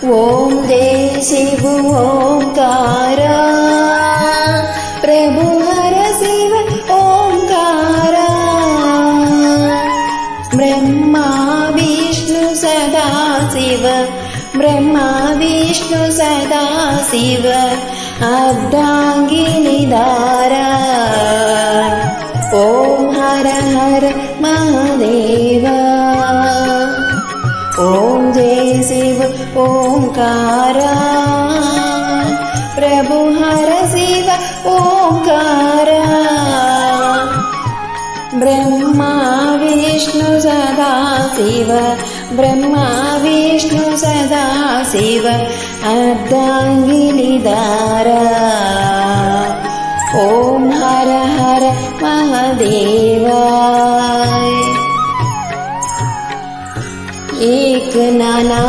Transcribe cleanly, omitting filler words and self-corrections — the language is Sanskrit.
ओम जय शिव ओंकारा प्रभु हर शिव ओंकारा ब्रह्मा विष्णु सदा शिव ब्रह्मा विष्णु सदा शिव अर्धांगिनी धारा ओम हर हर महादेव ओम जय शिव ओंकारा प्रभु हर शिव ओंकारा ब्रह्मा विष्णु सदा शिव ब्रह्मा विष्णु सदा शिव अर्धांगिनी धारा ओम हर हर महादेवाय एक नाना